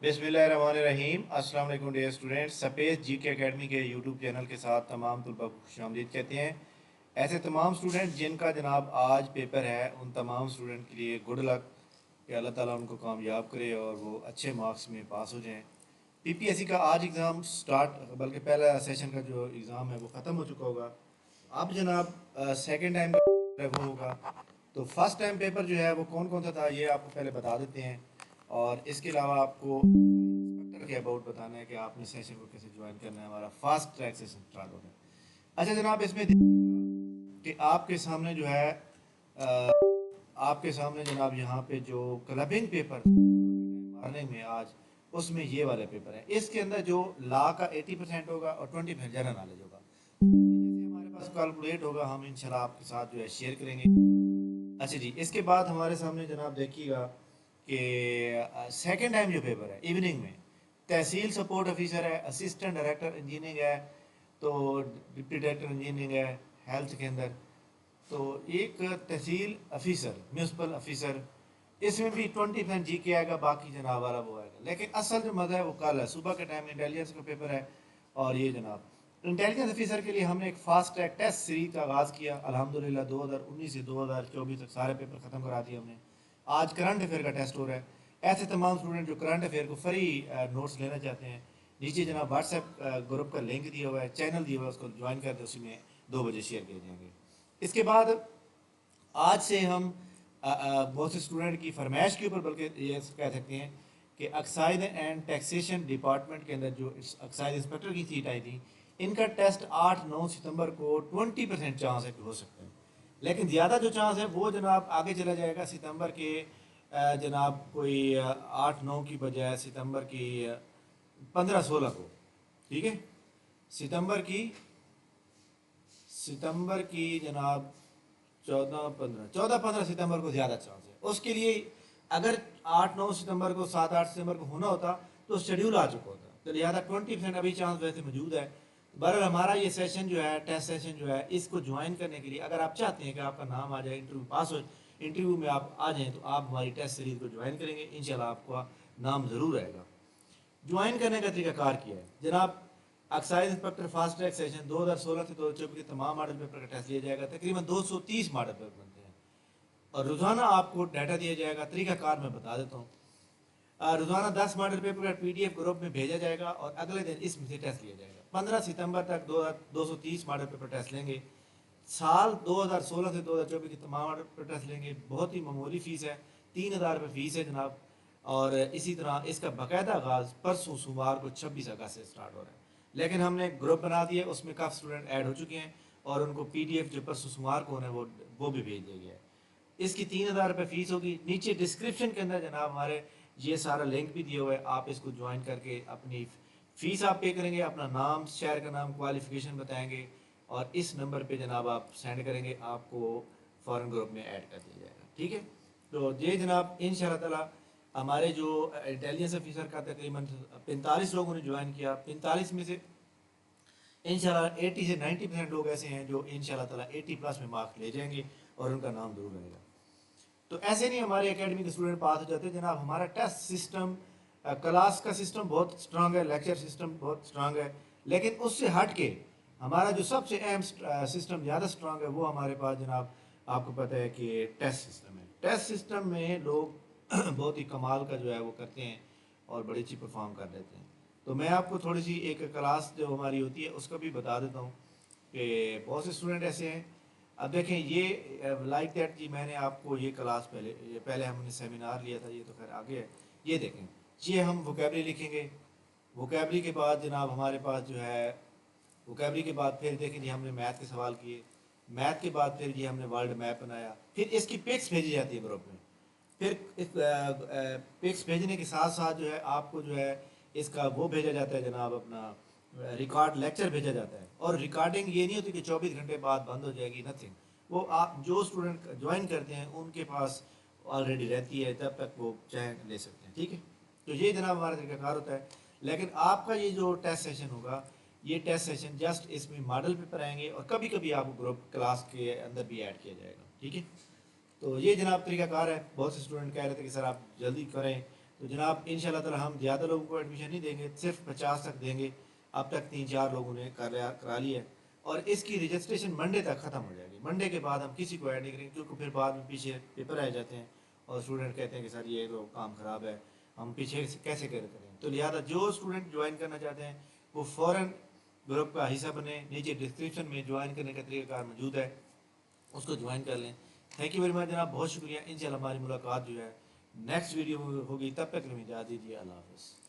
बिस्मिल्लाहिर्रहमानिर्रहीम। अस्सलाम वालेकुम dear students. Space GK academy के यूट्यूब चैनल के साथ तमाम तलबा को खुशामदीद कहते हैं। ऐसे तमाम स्टूडेंट जिनका जनाब आज पेपर है, उन तमाम स्टूडेंट के लिए गुड लक कि अल्लाह ताला उनको कामयाब करे और वो अच्छे मार्क्स में पास हो जाएं। पीपीएससी का आज एग्ज़ाम स्टार्ट, बल्कि पहला सेशन का जो एग्ज़ाम है वो ख़त्म हो चुका होगा। अब जनाब सेकेंड टाइम का पेपर वो होगा। तो फर्स्ट टाइम पेपर जो है वो कौन कौन सा था ये आपको पहले बता देते हैं, और इसके अलावा आपको इंस्पेक्टर के अबाउट बताना है कि आपने सेशन को कैसे ज्वाइन करना है। हमारा फास्ट ट्रैक सेशन स्टार्ट हो रहा है। अच्छा जनाब, इसमें देखिएगा कि आपके सामने जो है आपके सामने जनाब यहाँ पे जो क्लबिंग पेपर मारने में आज, उसमें ये वाले पेपर है। इसके अंदर जो लॉ का 80% होगा और 20% जनरल नॉलेज होगा। जैसे हमारे पास कैलकुलेट होगा, हम इंशाल्लाह आपके साथ जो है शेयर करेंगे। अच्छा जी, इसके बाद हमारे सामने जनाब देखिएगा कि सेकंड टाइम जो पेपर है इवनिंग में, तहसील सपोर्ट ऑफिसर है, असिस्टेंट डायरेक्टर इंजीनियरिंग है, तो डिप्टी डायरेक्टर इंजीनियरिंग है हेल्थ के अंदर, तो एक तहसील ऑफिसर म्यूनसिपल ऑफिसर, इसमें भी 20% जी के आएगा, बाकी जनाब वाला वो आएगा। लेकिन असल जो मज़ा है वो कल है, सुबह के टाइम इंटेलिजेंस का पेपर है। और ये जनाब इंटेलिजेंस ऑफिसर के लिए हमने एक फास्ट ट्रैक टेस्ट सीरीज का आगाज़ किया। अल्हम्दुलिल्लाह 2019 से 2024 तक सारे पेपर ख़त्म करा दिए हमने। आज करंट अफेयर का टेस्ट हो रहा है। ऐसे तमाम स्टूडेंट जो करंट अफेयर को फ्री नोट्स लेना चाहते हैं, नीचे जनाब व्हाट्सएप ग्रुप का लिंक दिया हुआ है, चैनल दिया हुआ है, उसको ज्वाइन कर दे, उसी में 2 बजे शेयर किए जाएंगे। इसके बाद आज से हम बहुत से स्टूडेंट की फरमाइश के ऊपर, बल्कि ये कह सकते हैं कि एक्साइज एंड टैक्सेशन डिपार्टमेंट के अंदर जो एक्साइज इंस्पेक्टर की सीट आई थी, इनका टेस्ट 8-9 सितंबर को 20% चांस है कि हो सकता है। लेकिन ज़्यादा जो चांस है वो जनाब आगे चला जाएगा सितंबर के जनाब कोई 8-9 की बजाय सितंबर की 15-16 को। ठीक है, सितंबर की सितंबर की जनाब 14-15 सितंबर को ज़्यादा चांस है। उसके लिए अगर 8-9 सितंबर को, 7-8 सितंबर को होना होता तो शेड्यूल आ चुका होता, तो लिहाजा 20% अभी चांस वैसे मौजूद है। बहरहाल हमारा ये सेशन जो है, टेस्ट सेशन जो है, इसको ज्वाइन करने के लिए अगर आप चाहते हैं कि आपका नाम आ जाए, इंटरव्यू पास हो, इंटरव्यू में आप आ जाएँ, तो आप हमारी टेस्ट सीरीज़ को ज्वाइन करेंगे, इंशाल्लाह आपका नाम ज़रूर आएगा। ज्वाइन करने का तरीकाकार किया है जनाब। Excise inspector fast track session 2016 से 2024 के तमाम मॉडल पेपर का टेस्ट लिया जाएगा। तकरीबन 230 मॉडल पेपर बनते हैं और रोज़ाना आपको डाटा दिया जाएगा। तरीकाकार मैं बता देता हूँ। रोज़ाना 10 मॉडल पेपर का पीडीएफ ग्रुप में भेजा जाएगा और अगले दिन इसमें से टेस्ट लिया जाएगा। 15 सितंबर तक 230 मॉडल पेपर टेस्ट लेंगे। साल 2016 से 2024 के तमाम मॉडल पेपर टेस्ट लेंगे। बहुत ही मामूली फ़ीस है, 3000 रुपये फ़ीस है जनाब। और इसी तरह इसका बाकायदा आगाज़ परसों सोमवार को 26 अगस्त से स्टार्ट हो रहा है। लेकिन हमने ग्रुप बना दिया, उसमें काफ़ी स्टूडेंट ऐड हो चुके हैं और उनको पीडीएफ जो परसों सोमवार को होना है वो भी भेज दिया गया है। इसकी 3000 रुपये फ़ीस होगी। नीचे डिस्क्रिप्शन के अंदर जनाब हमारे ये सारा लिंक भी दिया हुआ है, आप इसको ज्वाइन करके अपनी फ़ीस आप पे करेंगे, अपना नाम, शहर का नाम, क्वालिफ़िकेशन बताएंगे और इस नंबर पे जनाब आप सेंड करेंगे, आपको फ़ॉरेन ग्रुप में ऐड कर दिया जाएगा। ठीक है, तो ये जनाब इंशाअल्लाह ताला हमारे जो इंटेलिजेंस ऑफिसर का तकरीबन 45 लोगों ने ज्वाइन किया। 45 में से इंशाल्लाह 80 से 90% लोग ऐसे हैं जो इंशाल्लाह ताला 80+ में मार्क्स ले जाएंगे और उनका नाम जरूर रहेगा। तो ऐसे नहीं हमारे एकेडमी के स्टूडेंट पास हो जाते जनाब। हमारा टेस्ट सिस्टम, क्लास का सिस्टम बहुत स्ट्रांग है, लेक्चर सिस्टम बहुत स्ट्रांग है, लेकिन उससे हट के हमारा जो सबसे अहम सिस्टम ज़्यादा स्ट्रांग है वो हमारे पास जनाब, आपको पता है कि टेस्ट सिस्टम है। टेस्ट सिस्टम में लोग बहुत ही कमाल का जो है वो करते हैं और बड़ी अच्छी परफॉर्म कर लेते हैं। तो मैं आपको थोड़ी सी एक क्लास जो हमारी होती है उसका भी बता देता हूँ कि बहुत से स्टूडेंट ऐसे हैं। अब देखें ये लाइक दैट जी, मैंने आपको ये क्लास पहले हमने सेमिनार लिया था, ये तो खैर आगे है। ये देखें, ये हम वोकेबलरी लिखेंगे। वोकेबलरी के बाद जनाब हमारे पास जो है, वोकेबलरी के बाद फिर देखें जी हमने मैथ के सवाल किए। मैथ के बाद फिर जी हमने वर्ल्ड मैप बनाया। फिर इसकी पिक्स भेजी जाती है ग्रुप में। फिर इस पिक्स भेजने के साथ साथ जो है आपको जो है इसका वो भेजा जाता है जनाब, अपना रिकॉर्ड लेक्चर भेजा जाता है। और रिकॉर्डिंग ये नहीं होती कि 24 घंटे बाद बंद हो जाएगी, नथिंग। वो आप जो स्टूडेंट ज्वाइन करते हैं उनके पास ऑलरेडी रहती है, जब तक वो चाहे ले सकते हैं। ठीक है, तो ये जनाब हमारा तरीकाकार होता है। लेकिन आपका ये जो टेस्ट सेशन होगा, ये टेस्ट सेशन जस्ट इसमें मॉडल पेपर आएंगे और कभी कभी आपको ग्रुप क्लास के अंदर भी ऐड किया जाएगा। ठीक है, तो ये जनाब तरीकाकार है। बहुत से स्टूडेंट कह रहे थे कि सर आप जल्दी करें तो जनाब इंशाल्लाह ताला हम ज़्यादा लोगों को एडमिशन नहीं देंगे, सिर्फ 50 तक देंगे। अब तक 3-4 लोगों ने करा लिया है और इसकी रजिस्ट्रेशन मंडे तक ख़त्म हो जाएगी। मंडे के बाद हम किसी को ऐड नहीं करेंगे, क्योंकि फिर बाद में पीछे पेपर आ जाते हैं और स्टूडेंट कहते हैं कि सर ये तो काम ख़राब है, हम पीछे कैसे करें। तो लिहाजा जो स्टूडेंट ज्वाइन करना चाहते हैं वो फ़ौरन ग्रुप का हिस्सा बने। नीचे डिस्क्रिप्शन में ज्वाइन करने का तरीकाकार मौजूद है, उसको ज्वाइन कर लें। थैंक यू वेरी मच जनाब, बहुत शुक्रिया। इंशाल्लाह हमारी मुलाकात जो है नेक्स्ट वीडियो में होगी, तब तक के लिए इजाज़त दीजिए। अल्लाह हाफ़िज़।